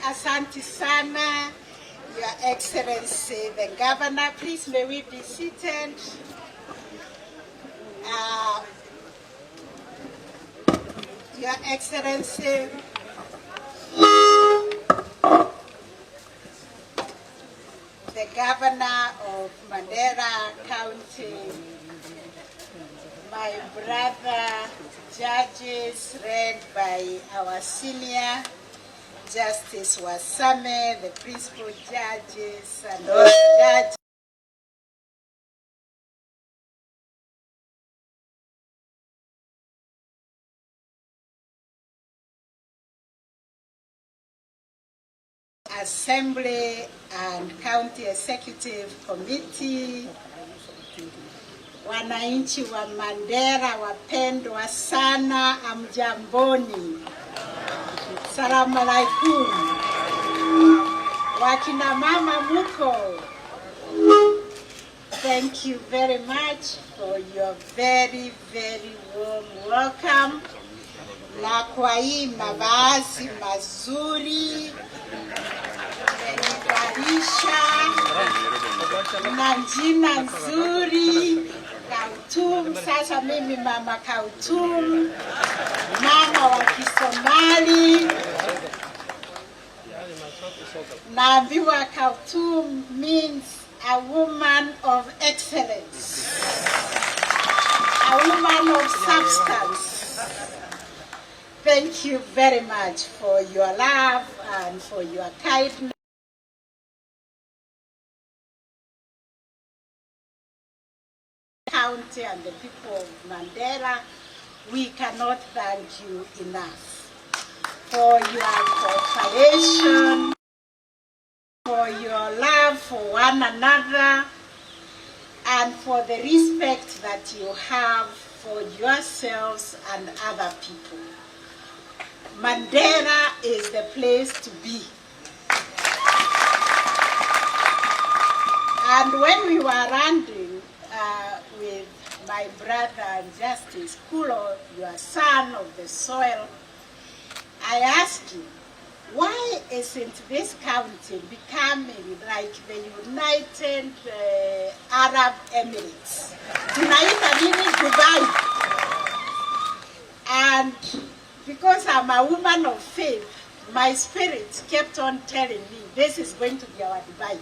Asante sana, Your Excellency, the Governor. Please, may we be seated. Your Excellency, the Governor of Mandera County, my brother judges read by our senior Justice Wasame, the principal judges and all the judges. Assembly and County Executive Committee, wananchi wa Mandera wapendwa sana, amjamboni, salamu alaikum, wakina mama muko. Thank you very much for your very, very warm welcome. Na kwa hii mavazi mazuri menivalisha na jina nzuri Kautum. Sasa mimi mama Kautum, mama wa Kisomali. Naambiwa Kautum means a woman of excellence, a woman of substance. Thank you very much for your love and for your kindness. County and the people of Mandera, we cannot thank you enough for your cooperation, for your love for one another, and for the respect that you have for yourselves and other people. Mandera is the place to be. And when we were landing with my brother and Justice Kulo, your son of the soil, I asked him, why isn't this county becoming like the United Arab Emirates? Tunaita nini Dubai? And because I'm a woman of faith, my spirit kept on telling me, this is going to be our Dubai.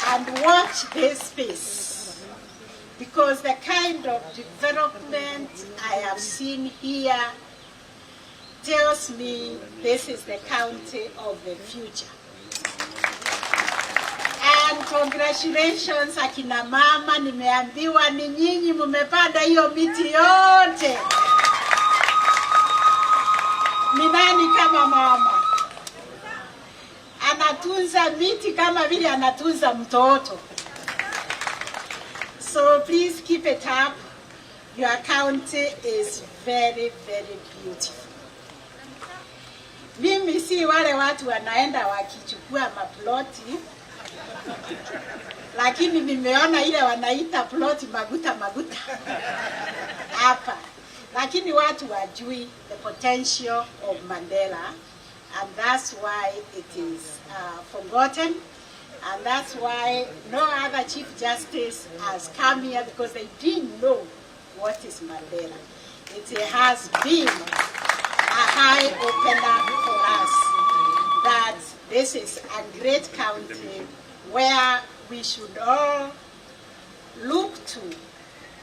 And watch this space, because the kind of development I have seen here tells me this is the county of the future. And congratulations akina mama, nimeambiwa ni nyinyi mumepanda hiyo miti yote. Ni nani kama mama? Anatunza miti kama vile anatunza mtoto. So please keep it up. Your county is very, very beautiful. Mimi si wale watu wanaenda wakichukua maploti, lakini nimeona ile wanaita ploti maguta maguta hapa. Lakini watu wajui the potential of Mandela, and that's why it is forgotten, and that's why no other Chief Justice has come here, because they didn't know what is Mandela. It has been a high opener for us that this is a great county where we should all look to,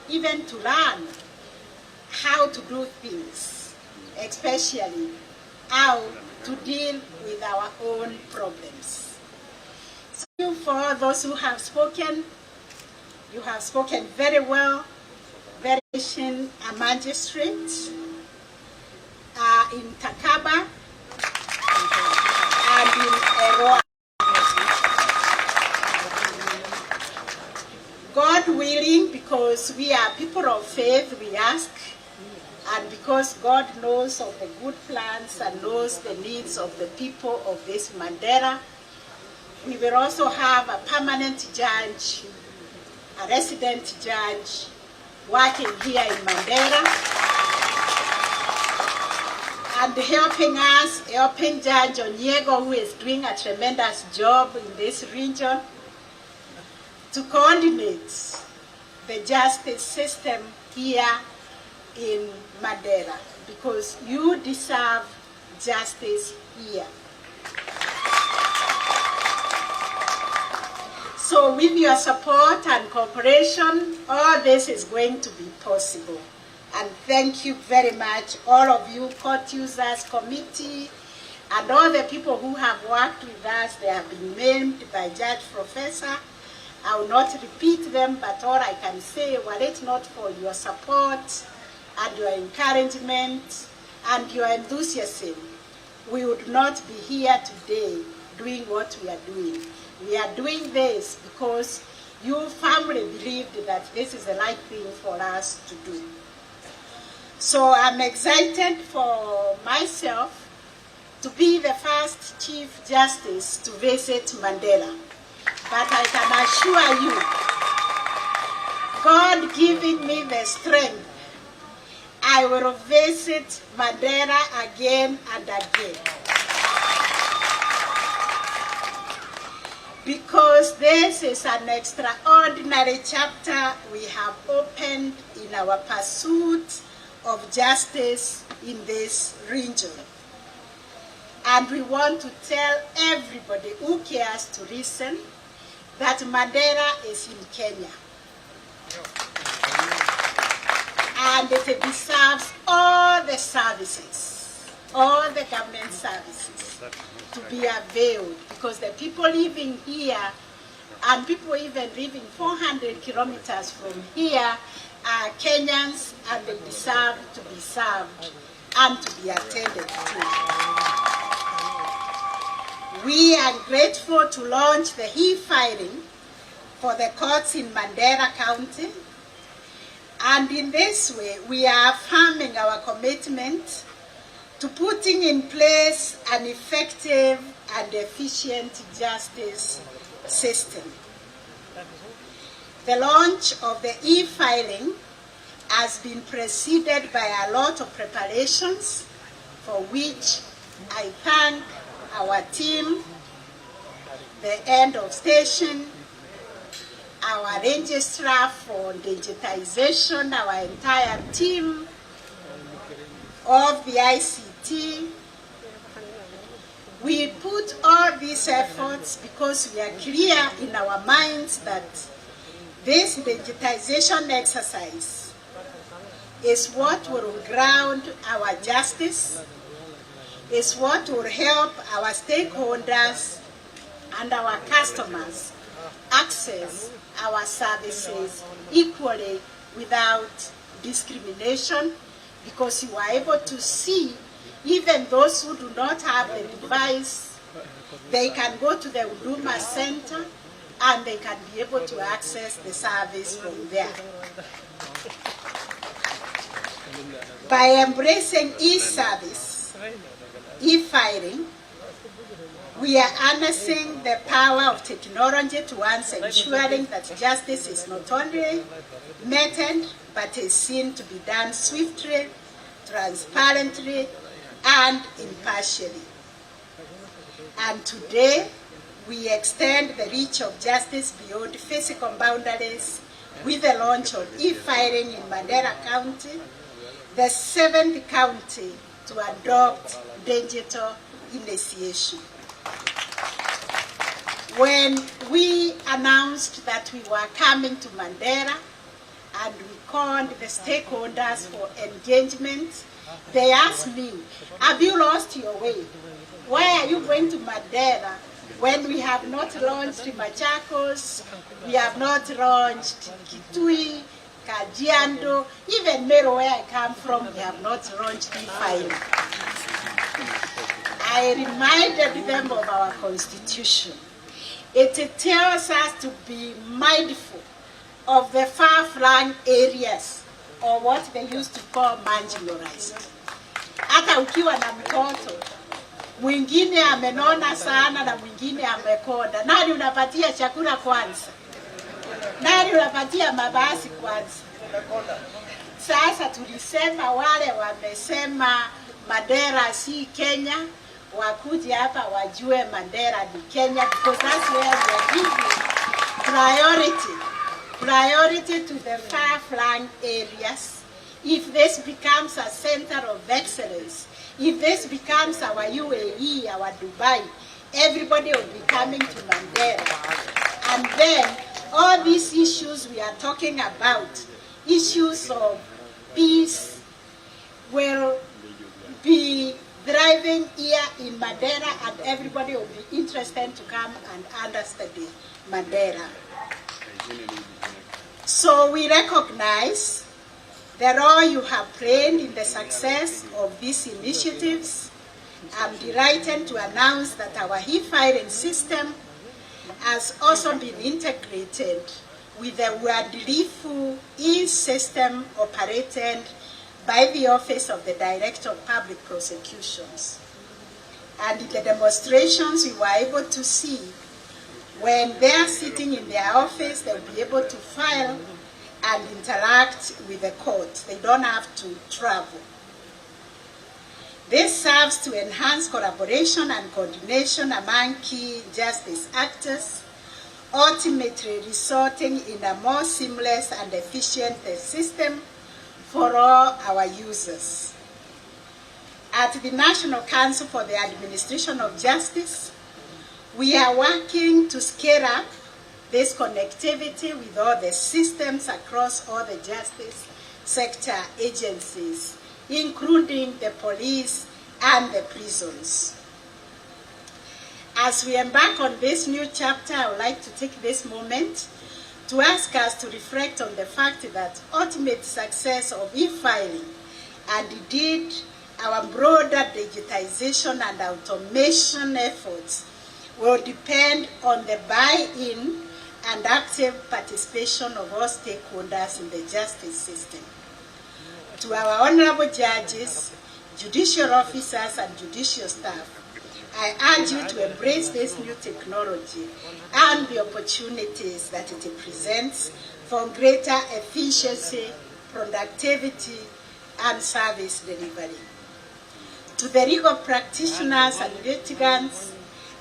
even to learn how to do things, especially how to deal with our own problems. So thank you for those who have spoken. You have spoken very well. Variation a magistrate in Takaba and in Eroa. God willing, because we are people of faith, we ask, and because God knows of the good plans and knows the needs of the people of this Mandera, we will also have a permanent judge, a resident judge, working here in Mandera. and helping Judge Onyego, who is doing a tremendous job in this region, to coordinate the justice system here in Mandera, because you deserve justice here. So with your support and cooperation, all this is going to be possible. And thank you very much, all of you, court users, committee, and all the people who have worked with us. They have been named by Judge Professor. I will not repeat them, but all I can say, were it not for your support and your encouragement and your enthusiasm, we would not be here today doing what we are doing. We are doing this because you firmly believed that this is the right thing for us to do. So I'm excited for myself to be the first Chief Justice to visit Mandera. But I can assure you, God giving me the strength, I will visit Mandera again and again. Because this is an extraordinary chapter we have opened in our pursuit of justice in this region. And we want to tell everybody who cares to listen that Mandera is in Kenya. And it deserves all the services, all the government services to be availed, because the people living here and people even living 400 kilometers from here are Kenyans, and they deserve to be served and to be attended to. We are grateful to launch the e-filing for the courts in Mandera County, and in this way we are affirming our commitment to putting in place an effective and efficient justice system. The launch of the e-filing has been preceded by a lot of preparations, for which I thank our team, the end of station, our registrar for digitization, our entire team of the ICT. We put all these efforts because we are clear in our minds that this digitization exercise is what will ground our justice, is what will help our stakeholders and our customers access our services equally without discrimination, because you are able to see even those who do not have the device, they can go to the Huduma Center and they can be able to access the service from there. By embracing e-service, e-filing, we are harnessing the power of technology towards ensuring that justice is not only meted, but is seen to be done swiftly, transparently, and impartially. And today, we extend the reach of justice beyond physical boundaries with the launch of e-filing in Mandera County, the 7th county to adopt digital initiation. When we announced that we were coming to Mandera and we called the stakeholders for engagement, they asked me, have you lost your way? Why are you going to Mandera when we have not launched Machakos, we have not launched Kitui, Kajiando, even Meru, where I come from, we have not launched e-filing. I reminded them of our constitution. It tells us to be mindful of the far-flung areas, or what they used to call marginalized. Hata ukiwa na mtoto, mwingine amenona sana na mwingine amekonda, nani unapatia chakula kwanza? Nani unapatia mabasi kwanza? Sasa tulisema wale wamesema Mandera si Kenya, wakuja hapa wajue Mandera ni Kenya, because that's where we are giving priority to the far-flung areas. If this becomes a center of excellence, if this becomes our UAE, our Dubai, everybody will be coming to Mandera. And then all these issues we are talking about, issues of peace, will be thriving here in Mandera, and everybody will be interested to come and understudy Mandera. So we recognize the role you have played in the success of these initiatives. I'm delighted to announce that our e-filing system has also been integrated with the uadilifu e-system operated by the Office of the Director of Public Prosecutions. And in the demonstrations, we were able to see when they are sitting in their office, they'll be able to file and interact with the court. They don't have to travel. This serves to enhance collaboration and coordination among key justice actors, ultimately resulting in a more seamless and efficient system for all our users. At the National Council for the Administration of Justice, we are working to scale up this connectivity with all the systems across all the justice sector agencies, including the police and the prisons. As we embark on this new chapter, I would like to take this moment to ask us to reflect on the fact that ultimate success of e-filing and indeed our broader digitization and automation efforts will depend on the buy-in and active participation of all stakeholders in the justice system. To our honorable judges, judicial officers, and judicial staff, I urge you to embrace this new technology and the opportunities that it presents for greater efficiency, productivity, and service delivery. To the legal practitioners and litigants,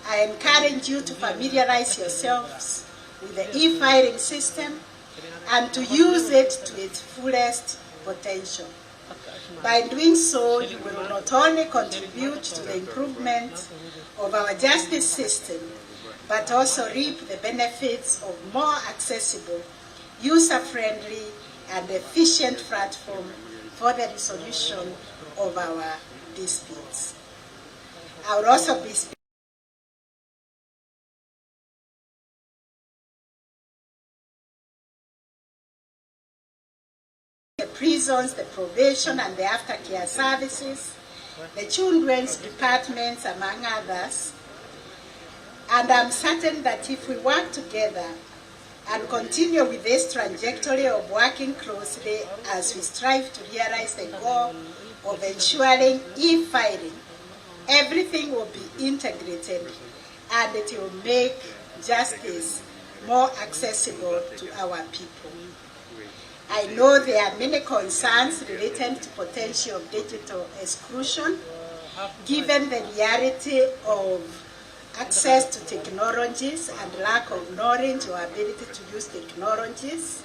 I encourage you to familiarize yourselves with the e-filing system and to use it to its fullest potential. By doing so, you will not only contribute to the improvement of our justice system, but also reap the benefits of more accessible, user-friendly, and efficient platform for the resolution of our disputes. I will also be speaking the prisons, the probation and the aftercare services, the children's departments, among others. And I'm certain that if we work together and continue with this trajectory of working closely as we strive to realize the goal of ensuring e-filing, everything will be integrated and it will make justice more accessible to our people. I know there are many concerns related to potential digital exclusion, given the reality of access to technologies and lack of knowledge or ability to use technologies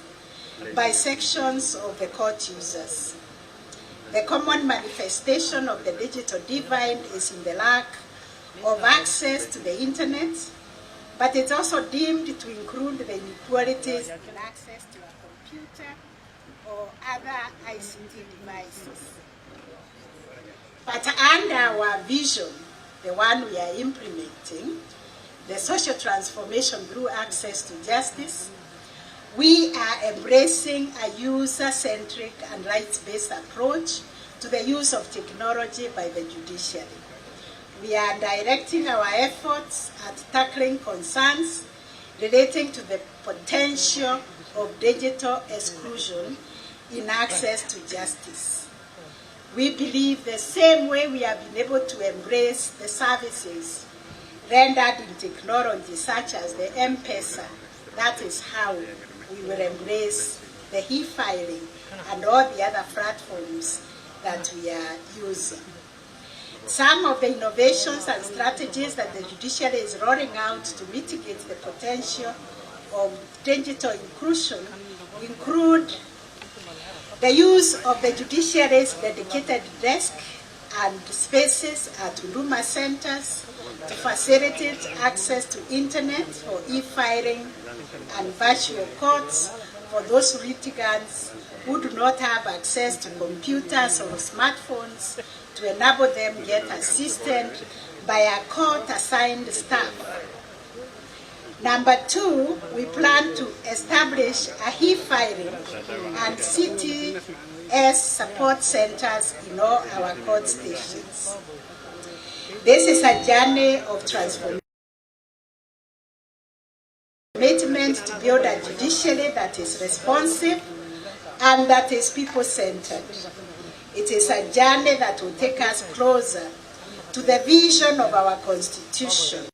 by sections of the court users. The common manifestation of the digital divide is in the lack of access to the internet, but it's also deemed to include the inequalities in access to a computer or other ICT devices. But under our vision, the one we are implementing, the social transformation through access to justice, we are embracing a user-centric and rights-based approach to the use of technology by the judiciary. We are directing our efforts at tackling concerns relating to the potential of digital exclusion in access to justice. We believe the same way we have been able to embrace the services rendered in technology such as the M-Pesa, that is how we will embrace the e-filing and all the other platforms that we are using. Some of the innovations and strategies that the judiciary is rolling out to mitigate the potential of digital inclusion include the use of the judiciary's dedicated desk and spaces at Huduma centers to facilitate access to internet for e-filing and virtual courts for those litigants who do not have access to computers or smartphones, to enable them get assisted by a court-assigned staff. Number 2, we plan to establish a e-filing and CTS support centers in all our court stations. This is a journey of transformation, commitment to build a judiciary that is responsive and that is people-centered. It is a journey that will take us closer to the vision of our Constitution.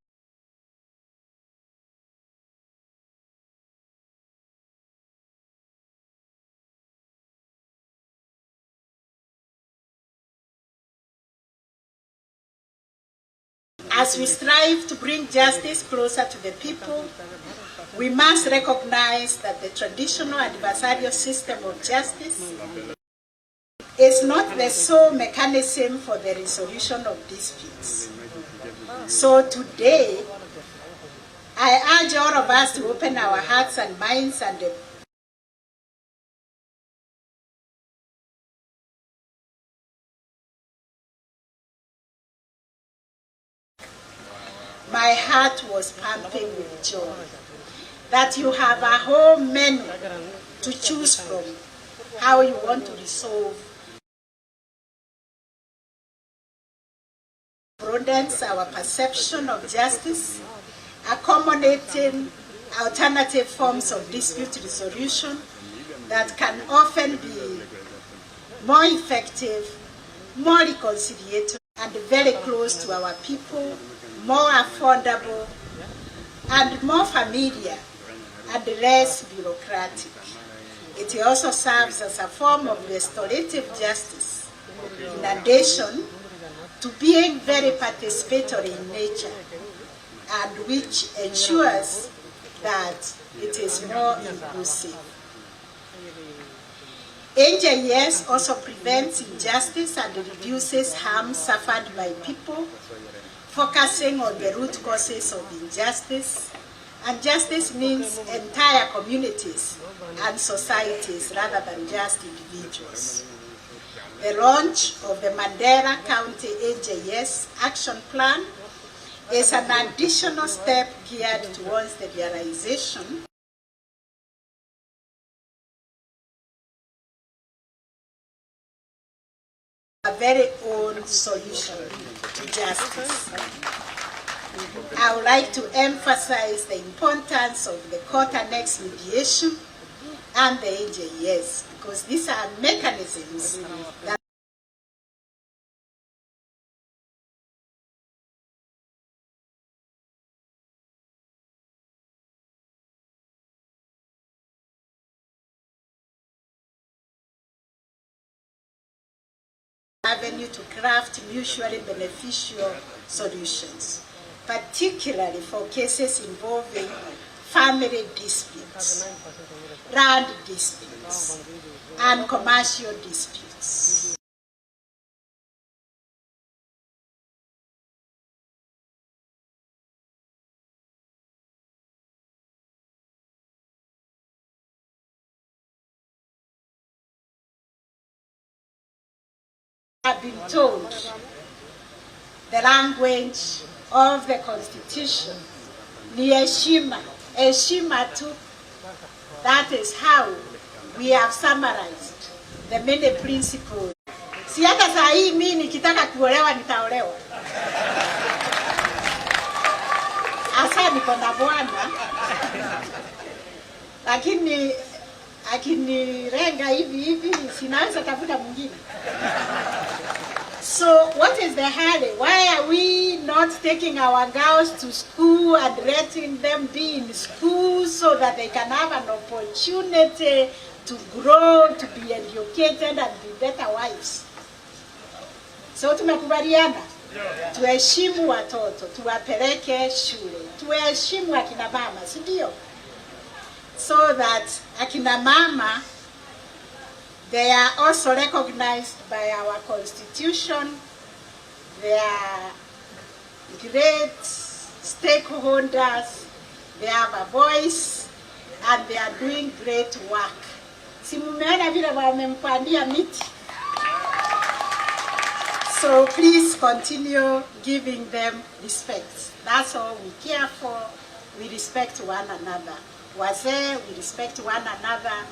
As we strive to bring justice closer to the people, we must recognize that the traditional adversarial system of justice is not the sole mechanism for the resolution of disputes. So today, I urge all of us to open our hearts and minds and my heart was pumping with joy that you have a whole menu to choose from how you want to resolve. Broadens our perception of justice, accommodating alternative forms of dispute resolution that can often be more effective, more reconciliatory, and very close to our people, more affordable, and more familiar, and less bureaucratic. It also serves as a form of restorative justice, in addition to being very participatory in nature, and which ensures that it is more inclusive. NJS also prevents injustice and reduces harm suffered by people, focusing on the root causes of injustice, and justice means entire communities and societies rather than just individuals. The launch of the Mandera County NJS Action Plan is an additional step geared towards the realization of a very own solution to justice. I would like to emphasize the importance of the court annex mediation and the NJS, because these are mechanisms that avenue to craft mutually beneficial solutions, particularly for cases involving family disputes, land disputes, and commercial disputes. I've been told the language of the Constitution ni heshima, heshima tu. That is how we have summarized the many principles. Si hata saa hii mimi nikitaka kuolewa nitaolewa. Asa niko na bwana, lakini akinirenga hivi sinaweza tafuta mwingine. So what is the hurry? Why are we not taking our girls to school and letting them be in school so that they can have an opportunity to grow, to be educated and be better wives? So tumekubaliana. tuheshimu watoto, tuwapeleke shule, tuheshimu akina mama, si ndio? So that akina mama, they are also recognized by our constitution. They are great stakeholders, they have a voice, and they are doing great work. Si mumeona vile wamempandia miti. So please continue giving them respect. That's all we care for. We respect one another. Wazee, we respect one another.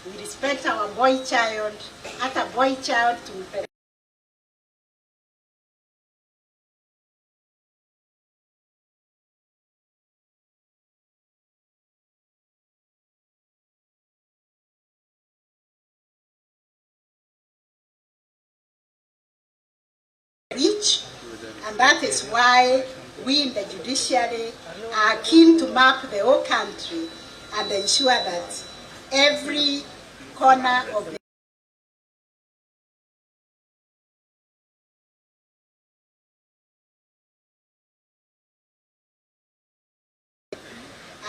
We respect our boy child. Hata boy child tumpeleke. Reach, and that is why we in the judiciary are keen to map the whole country and ensure that every corner of the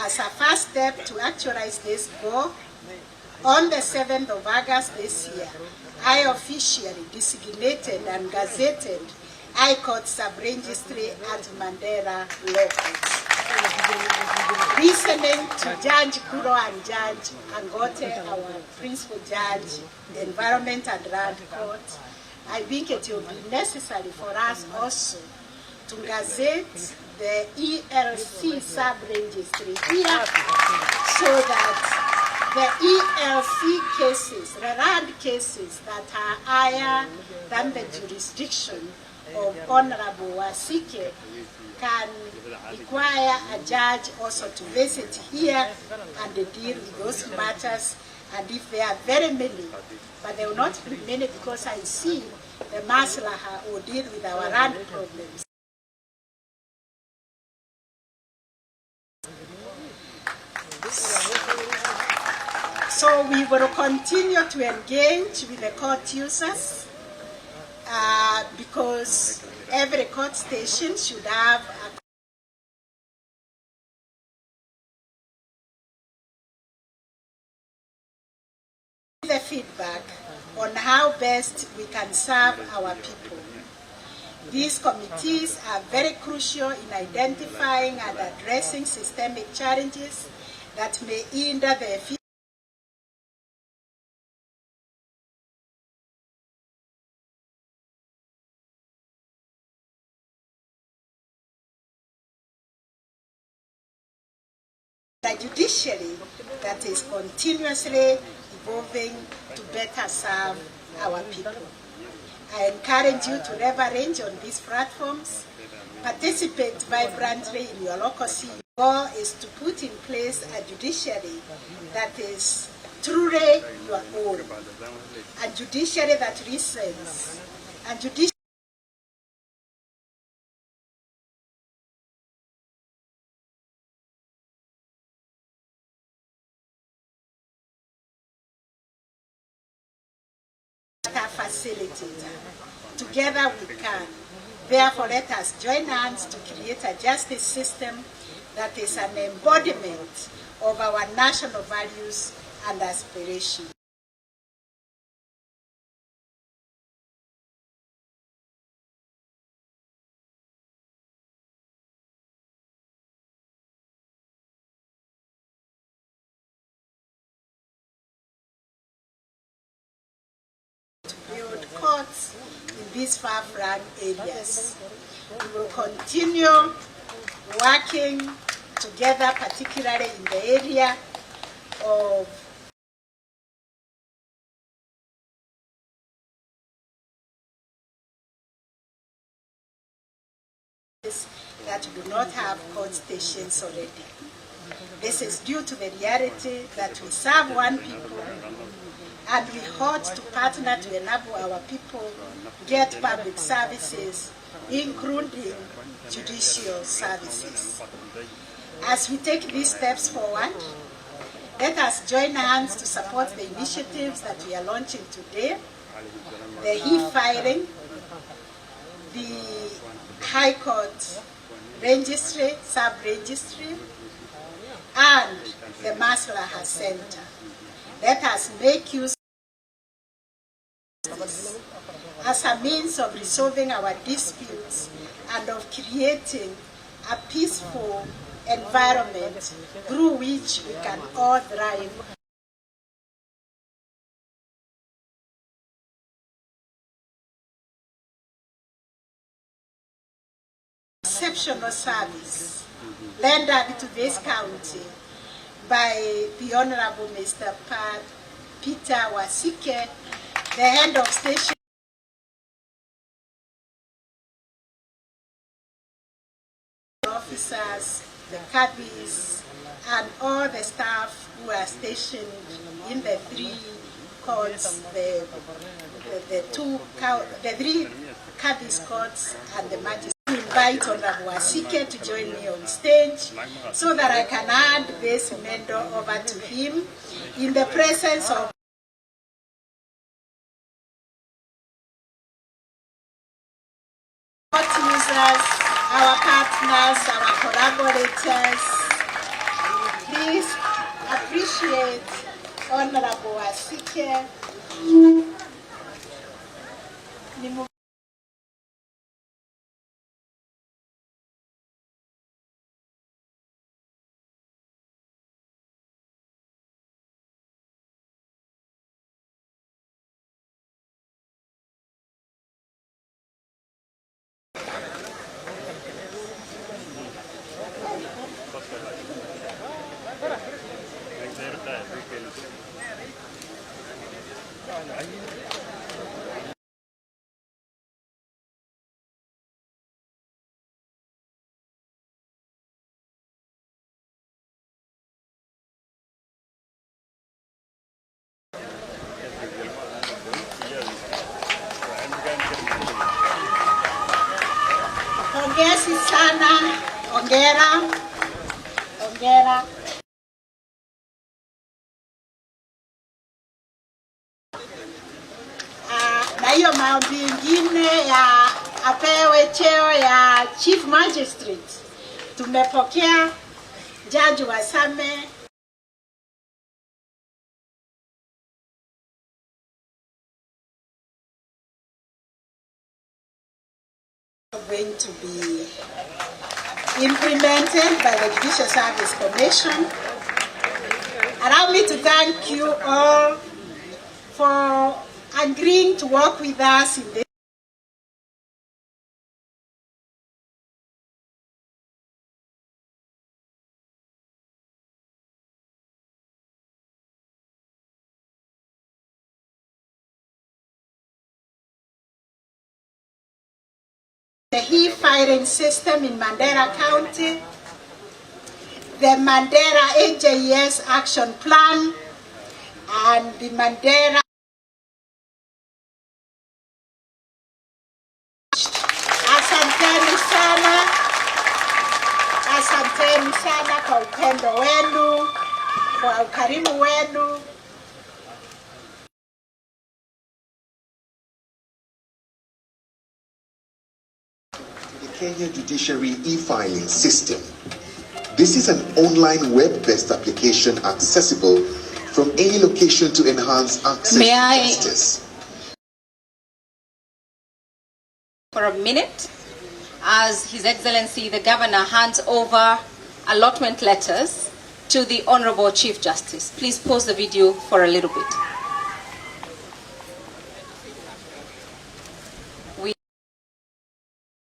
as a first step to actualize this goal, on the 7th of August this year, I officially designated and gazetted High Court Sub-Registry at Mandera Law Court. Listening to Judge Kuro and Judge Angote, our principal judge, the Environment and Land Court, I think it will be necessary for us also to gazette the ELC Sub-Registry here so that the ELC cases, the land cases that are higher than the jurisdiction of Honorable Wasike can require a judge also to visit here and deal with those matters. And if there are very many, but there will not be many because I see the Maslaha will deal with our land problems. So we will continue to engage with the court users because every court station should have the feedback on how best we can serve our people. These committees are very crucial in identifying and addressing systemic challenges that may hinder the efficiency the judiciary that is continuously evolving to better serve our people. I encourage you to leverage on these platforms, participate vibrantly in your local CU. The goal is to put in place a judiciary that is truly your own, a judiciary that listens, a judiciary facilitator. Together we can. Therefore, let us join hands to create a justice system that is an embodiment of our national values and aspirations. Courts in these far-flung areas. We will continue working together, particularly in the area of that do not have court stations already. This is due to the reality that we serve one people and we ought to partner to enable our people get public services, including judicial services. As we take these steps forward, let us join hands to support the initiatives that we are launching today, the e-filing, the High Court Registry, Sub-Registry, and the Maslaha Center. Let us make use as a means of resolving our disputes and of creating a peaceful environment through which we can all thrive. Exceptional service rendered to this county by the Honorable Mr. Peter Wasike, the head of station officers, the cabbies, and all the staff who are stationed in the three courts, the three cabbies courts and the magistrate. Invite Honorable Wasike to join me on stage so that I can hand this medal over to him in the presence of users, our partners, our collaborators. Please appreciate Honorable Wasike. Pongezi sana, ongera, ongera. Na hiyo maombi ingine ya apewe cheo ya Chief Magistrate. Tumepokea Jaji Wasame going to be implemented by the Judicial Service Commission. Allow me to thank you all for agreeing to work with us in this. The e-filing system in Mandera County, the Mandera AJS Action Plan, and the Mandera. Asanteni sana, asanteni sana kwa upendo wenu, kwa ukarimu wenu. Kenya Judiciary e-filing system. This is an online web-based application accessible from any location to enhance access to justice. For a minute, as His Excellency the Governor hands over allotment letters to the Honorable Chief Justice. Please pause the video for a little bit.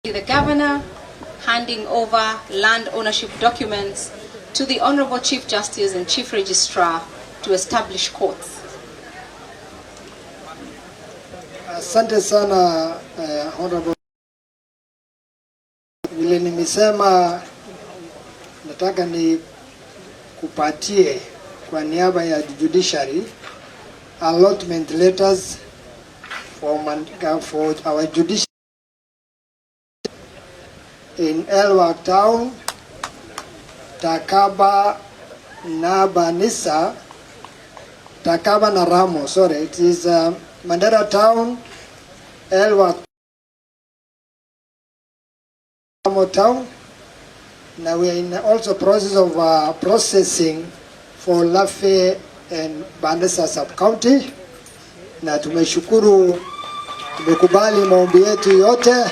The Governor handing over land ownership documents to the Honorable Chief Justice and Chief Registrar to establish courts. Asante sana Honorable. Vile nimesema, nataka ni kupatie kwa niaba ya judiciary allotment letters for our judiciary in Elwak Town, Takaba Nabanisa, Takaba Naramo, sorry, it is Mandera Town, Elwak Town. Now we are in also process of processing for Lafe and Mandera sub-county. Na tumeshukuru, tumekubali maombi yetu yote.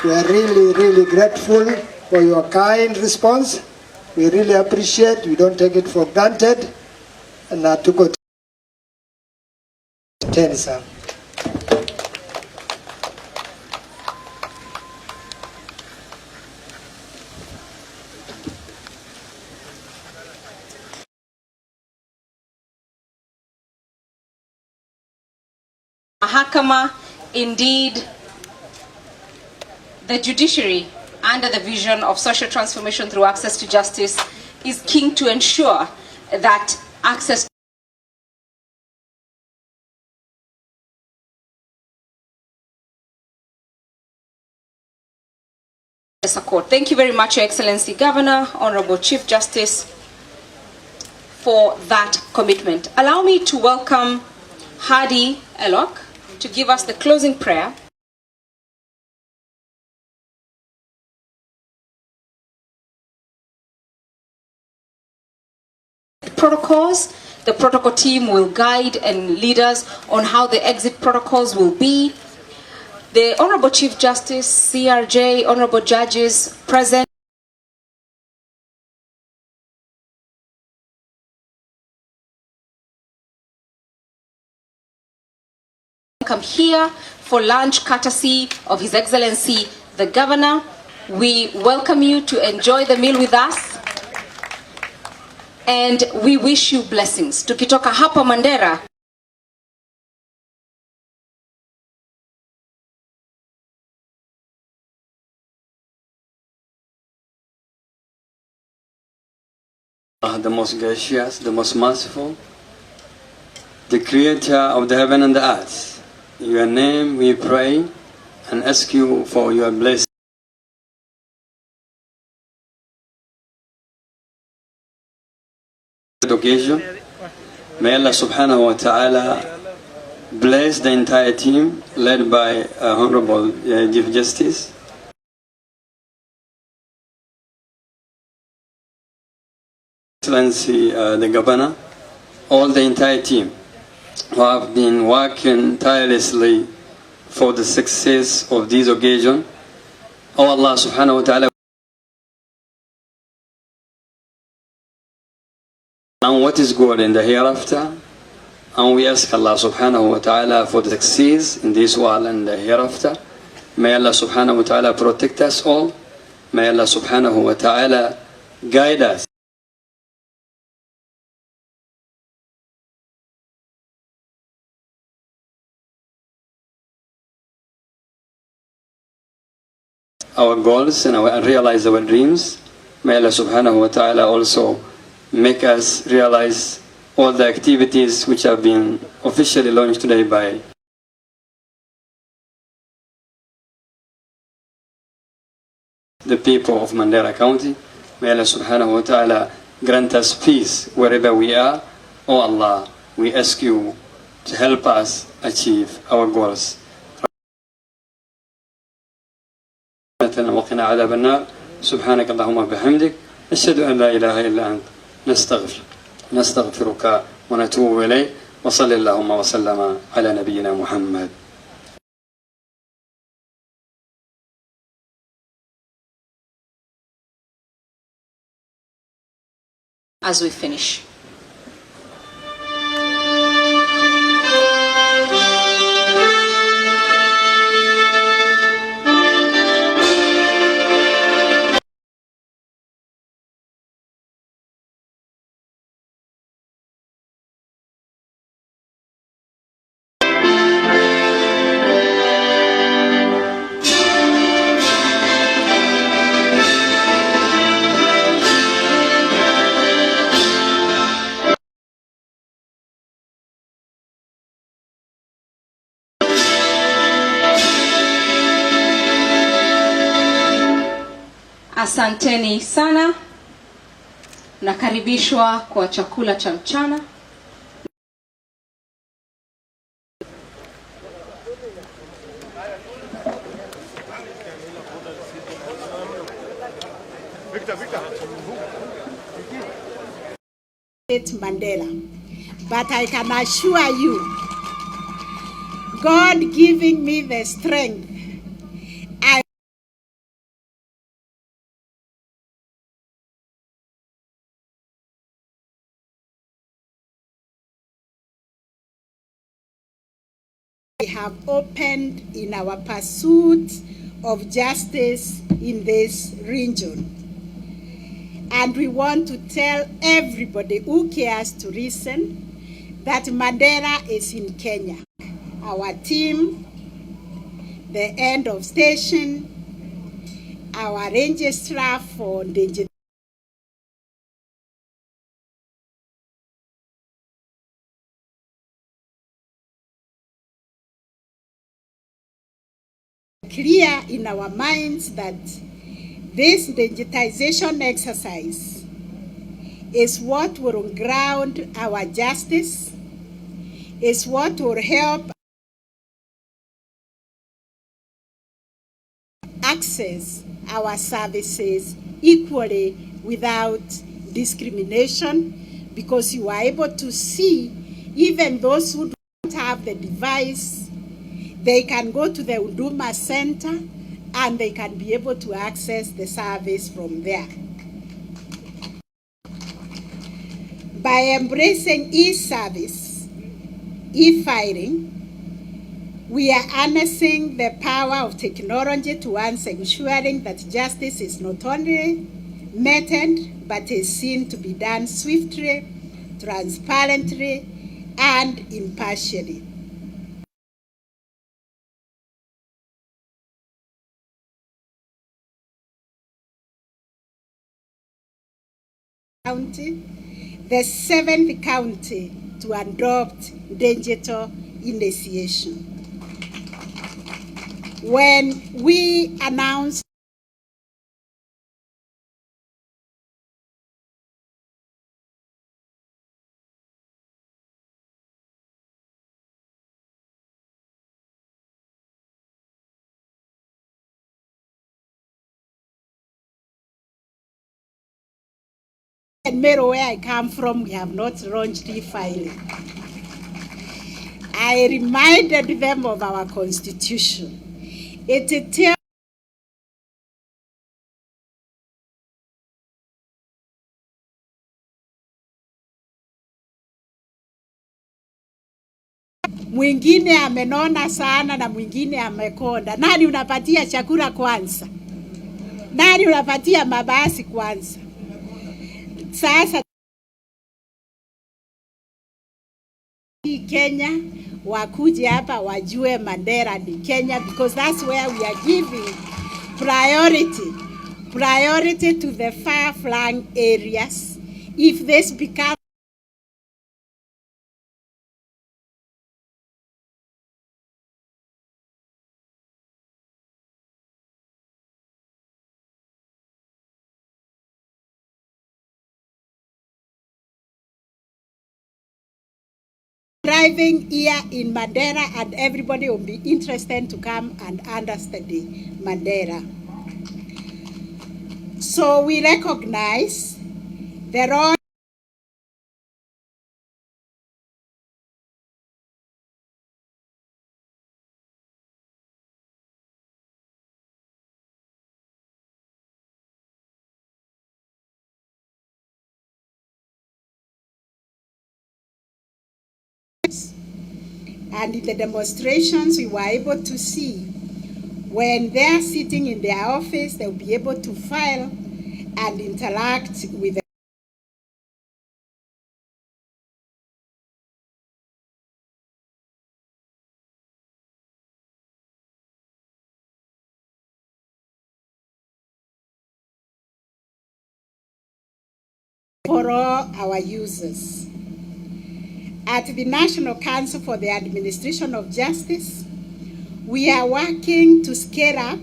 We are really grateful for your kind response. We really appreciate, we don't take it for granted. Na tuko tena sana. Mahakama, indeed, the judiciary, under the vision of social transformation through access to justice, is keen to ensure that access to court. Thank you very much, Your Excellency Governor, Honorable Chief Justice, for that commitment. Allow me to welcome Hadi Elok to give us the closing prayer. Protocols. The protocol team will guide and lead us on how the exit protocols will be. The Honorable Chief Justice, CRJ, Honorable Judges present. Come here for lunch courtesy of His Excellency the Governor. We welcome you to enjoy the meal with us and we wish you blessings. Tukitoka hapa Mandera, the most gracious, the most merciful, the creator of the heaven and the earth. In your name we pray and ask you for your blessing. Occasion. May Allah subhanahu wa ta'ala bless the entire team led by Honorable Chief Justice. Excellency the Governor, all the entire team who have been working tirelessly for the success of this occasion. Oh Allah subhanahu wa ta'ala, and what is good in the hereafter, and we ask Allah subhanahu wa ta'ala for the success in this world and the hereafter. May Allah subhanahu wa ta'ala protect us all. May Allah subhanahu wa ta'ala guide us. Our goals and realize our dreams. May Allah subhanahu wa ta'ala also make us realize all the activities which have been officially launched today by the people of Mandera County. May Allah subhanahu wa ta'ala grant us peace wherever we are. Oh Allah, we ask you to help us achieve our goals. وقنا عذاب النار سبحانك اللهم وبحمدك نشهد أن لا إله إلا أنت نستغفرك ونتوب إليك وصلى اللهم وسلم على نبينا محمد. As we finish. Asanteni sana. Nakaribishwa kwa chakula cha mchana. Mandela. But I can assure you, God giving me the strength, I have opened in our pursuit of justice in this region. And we want to tell everybody who cares to listen that Mandera is in Kenya. Our team, the end of station, our registrar for the clear in our minds that this digitization exercise is what will ground our justice, is what will help access our services equally without discrimination, because you are able to see even those who don't have the device, they can go to the Huduma Center and they can be able to access the service from there. By embracing e-service, e-filing, we are harnessing the power of technology towards ensuring that justice is not only meted, but is seen to be done swiftly, transparently, and impartially. County, the 7th county to adopt digital initiation. When we announced in Meru, where I come from, we have not launched e-filing. I reminded them of our constitution. It tells mwingine amenona sana na mwingine amekonda. Nani unapatia chakula kwanza? Nani unapatia mabasi kwanza? Sasa Kenya wakuje hapa wajue Mandera ni Kenya, because that's where we are giving priority to the far-flung areas. If this becomes thriving here in Mandera, and everybody will be interested to come and understudy Mandera. So we recognize the role and in the demonstrations we were able to see when they are sitting in their office, they'll be able to file and interact with the for all our users. At the National Council for the Administration of Justice, we are working to scale up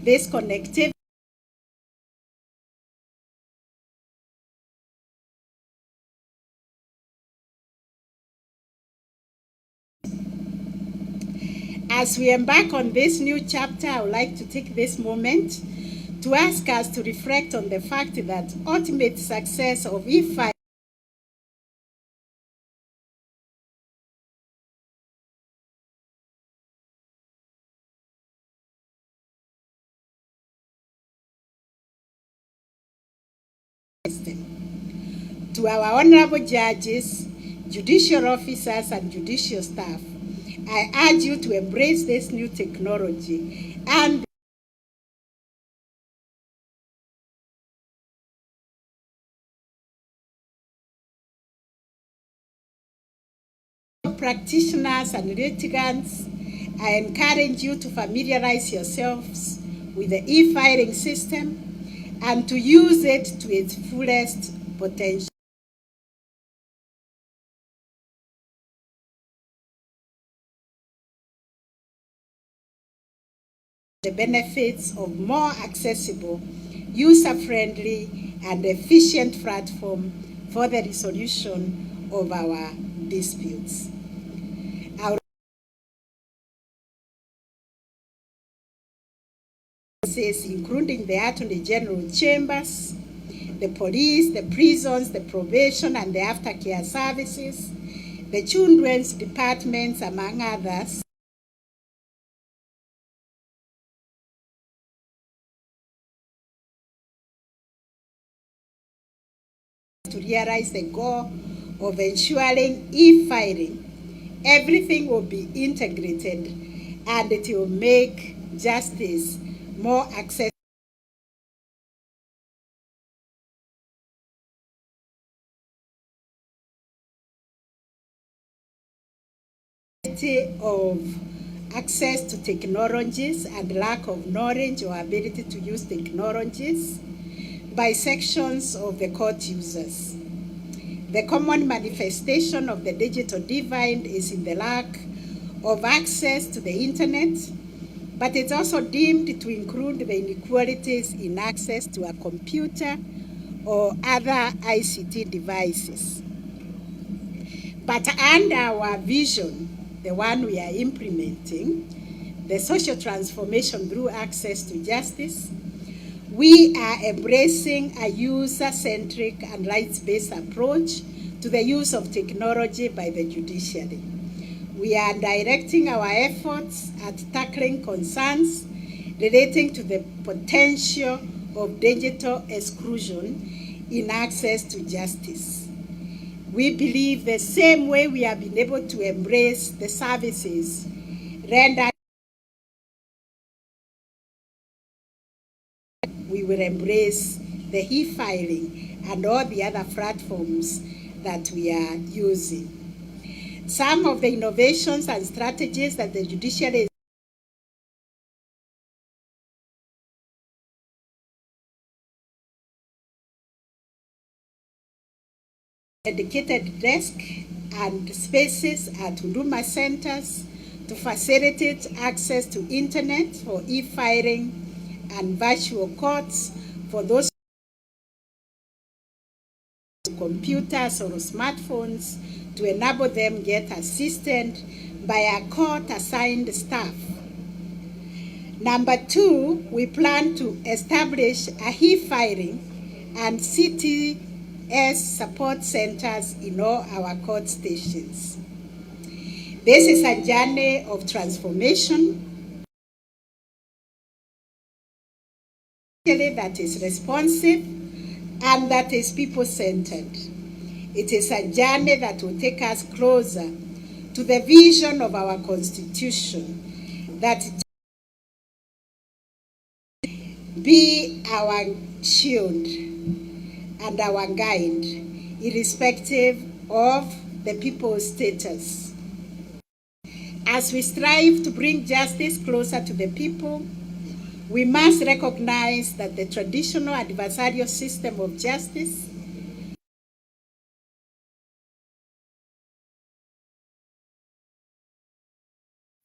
this connectivity as we embark on this new chapter. I would like to take this moment to ask us to reflect on the fact that ultimate success of e-filing to our honorable judges, judicial officers, and judicial staff, I urge you to embrace this new technology and practitioners and litigants, I encourage you to familiarize yourselves with the e-filing system and to use it to its fullest potential. The benefits of more accessible, user-friendly, and efficient platform for the resolution of our disputes. Our services, including the Attorney General Chambers, the police, the prisons, the probation, and the aftercare services, the children's departments, among others, to realize the goal of ensuring e-filing, everything will be integrated and it will make justice more accessible of access to technologies and lack of knowledge or ability to use technologies by sections of the court users. The common manifestation of the digital divide is in the lack of access to the internet, but it's also deemed to include the inequalities in access to a computer or other ICT devices. But under our vision, the one we are implementing, the social transformation through access to justice, we are embracing a user-centric and rights-based approach to the use of technology by the judiciary. We are directing our efforts at tackling concerns relating to the potential of digital exclusion in access to justice. We believe the same way we have been able to embrace the services rendered, we will embrace the e-filing and all the other platforms that we are using. Some of the innovations and strategies that the judiciary is dedicated desk and spaces at Huduma centers to facilitate access to internet for e-filing and virtual courts for those computers or smartphones to enable them get assisted by a court-assigned staff. Number 2, we plan to establish a e-filing and CTS support centers in all our court stations. This is a journey of transformation that is responsive and that is people-centered. It is a journey that will take us closer to the vision of our Constitution, that be our shield and our guide, irrespective of the people's status. As we strive to bring justice closer to the people, we must recognize that the traditional adversarial system of justice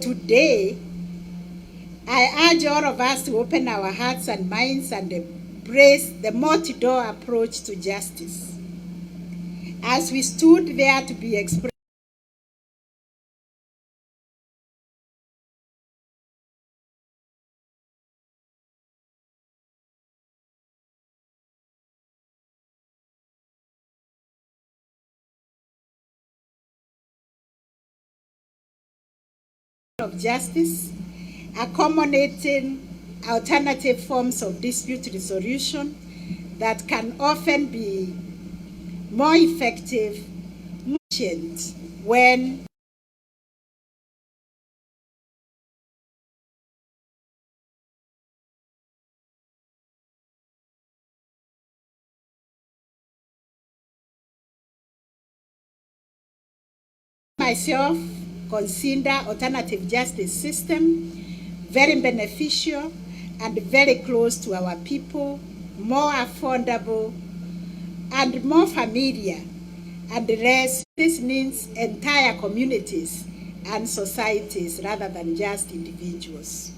today, I urge all of us to open our hearts and minds and embrace the multi-door approach to justice. As we stood there to be expressed, of justice, accommodating alternative forms of dispute resolution that can often be more effective when myself consider alternative justice system very beneficial and very close to our people, more affordable and more familiar, and the rest. This means entire communities and societies rather than just individuals.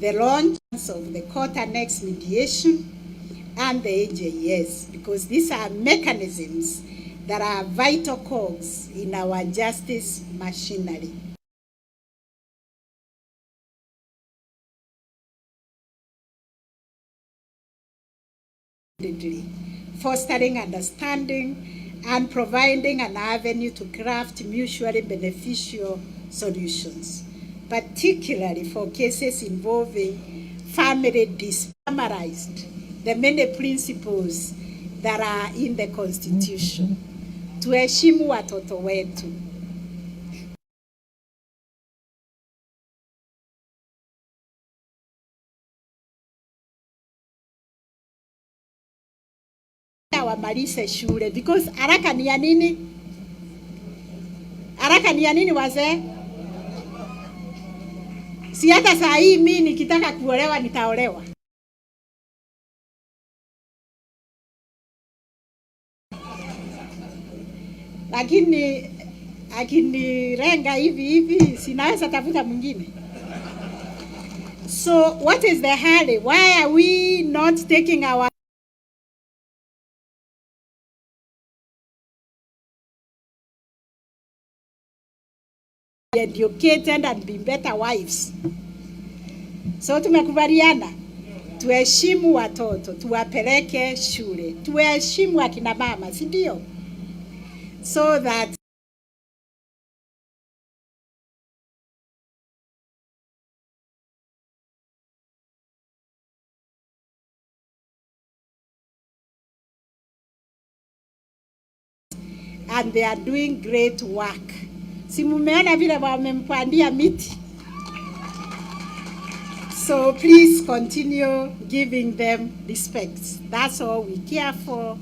The launch of the court annex mediation and the AJS, because these are mechanisms that are vital cogs in our justice machinery. Fostering understanding and providing an avenue to craft mutually beneficial solutions, particularly for cases involving family disputes. Summarized the many principles that are in the Constitution. Tuheshimu watoto wetu. Wamalize shule because haraka ni ya nini? Haraka ni ya nini wazee? Si hata saa hii mimi nikitaka kuolewa nitaolewa. Lakini akinirenga hivi sinaweza tafuta mwingine. So what is the hurry? Why are we not taking our educated and be better wives? So tumekubaliana tuheshimu watoto, tuwapeleke shule, tuheshimu akina mama, si ndio? So that and they are doing great work. Si mumeona vile wamempandia miti? So please continue giving them respect. That's all we care for.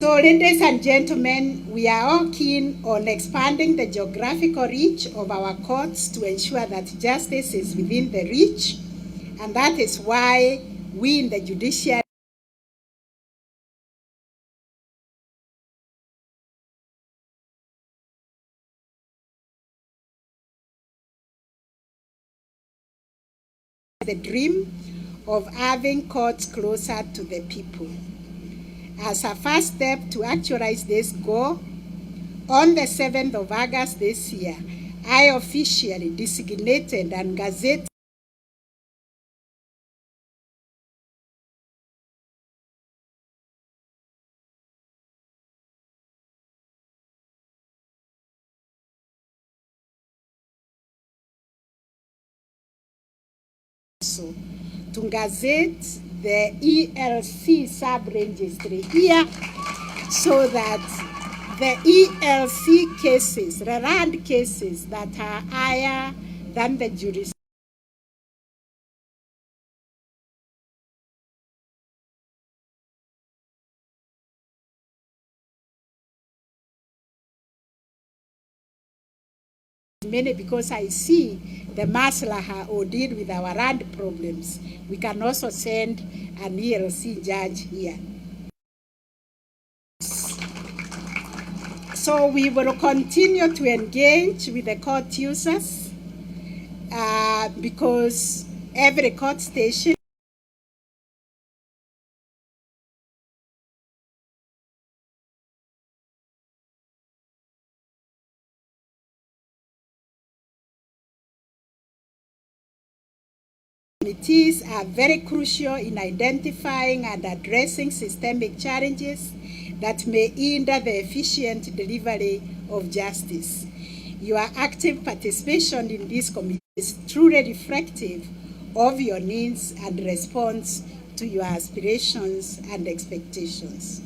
So ladies and gentlemen, we are all keen on expanding the geographical reach of our courts to ensure that justice is within the reach, and that is why we in the judiciary the dream of having courts closer to the people. As a first step to actualize this goal, on the 7th of August this year, I officially designated and gazetted to gazette the ELC sub-registry here, so that the ELC cases, the land cases that are higher than the jurisdiction many, because I see the maslaha or deal with our land problems, we can also send an ELC judge here. So we will continue to engage with the court users because every court station committees are very crucial in identifying and addressing systemic challenges that may hinder the efficient delivery of justice. Your active participation in this committee is truly reflective of your needs and response to your aspirations and expectations.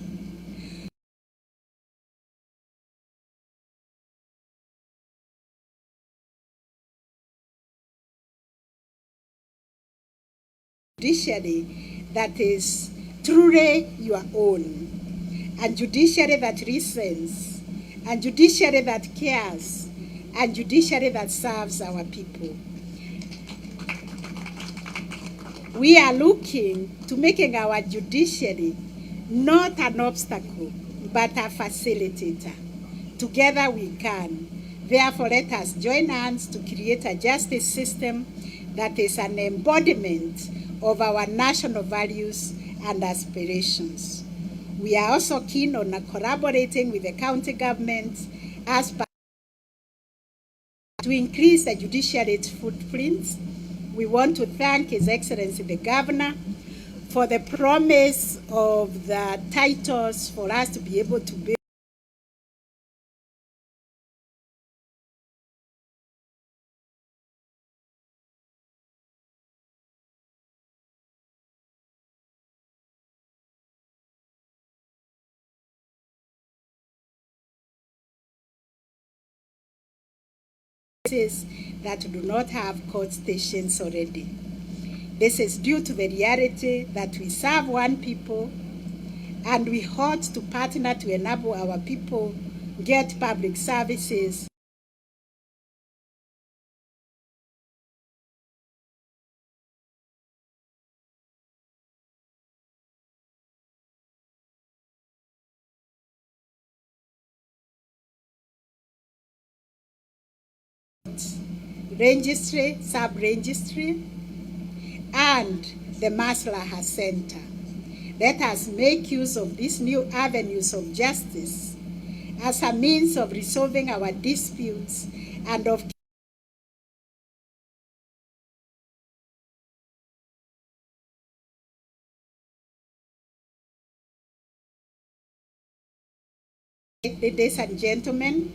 Judiciary that is truly your own, and judiciary that listens, and judiciary that cares, and judiciary that serves our people. We are looking to making our judiciary not an obstacle, but a facilitator. Together we can. Therefore, let us join hands to create a justice system that is an embodiment of our national values and aspirations. We are also keen on collaborating with the county government as part to increase the judiciary's footprint. We want to thank His Excellency the Governor for the promise of the titles for us to be able to build that do not have court stations already. This is due to the reality that we serve one people, and we ought to partner to enable our people get public services registry, sub-registry, and the Maslaha Center. Let us make use of these new avenues of justice as a means of resolving our disputes and of ladies and gentlemen,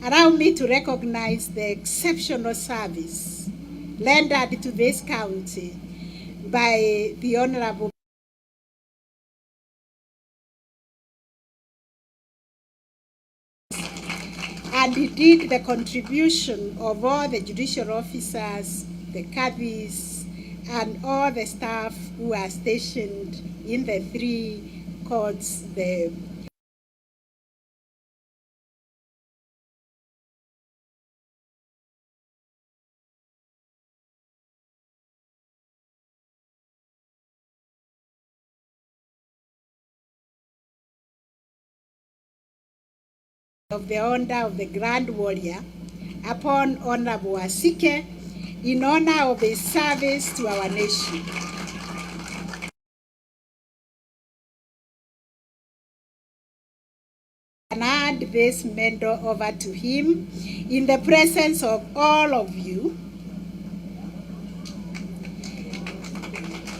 allow me to recognize the exceptional service rendered to this county by the Honorable and indeed the contribution of all the judicial officers, the caddies, and all the staff who are stationed in the 3 courts, of the order of the Grand Warrior upon Honorable Asike in honor of his service to our nation. And hand this medal over to him in the presence of all of you.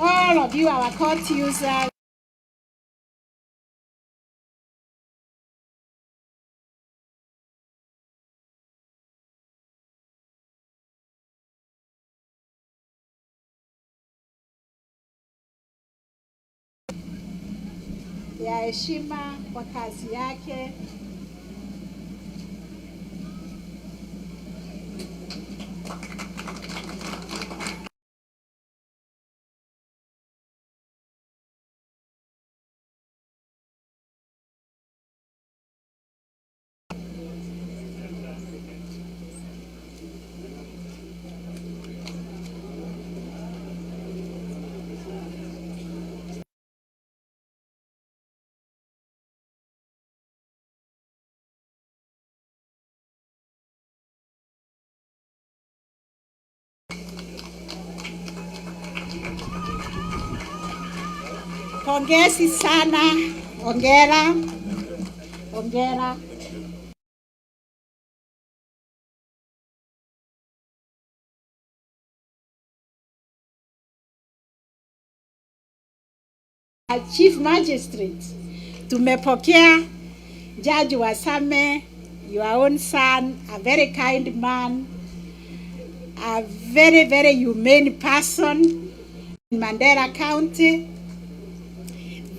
All of you, our court users. Ya heshima kwa kazi yake. Pongezi sana, hongera, hongera. Chief Magistrate, tumepokea Judge Wasame, your own son, a very kind man, a very, very humane person in Mandera County.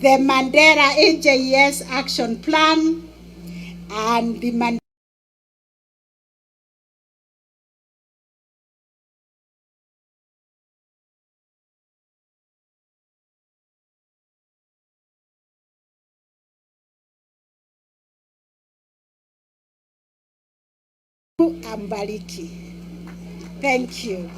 The Mandera AJS Action Plan and the Mandera ambariki. Thank you.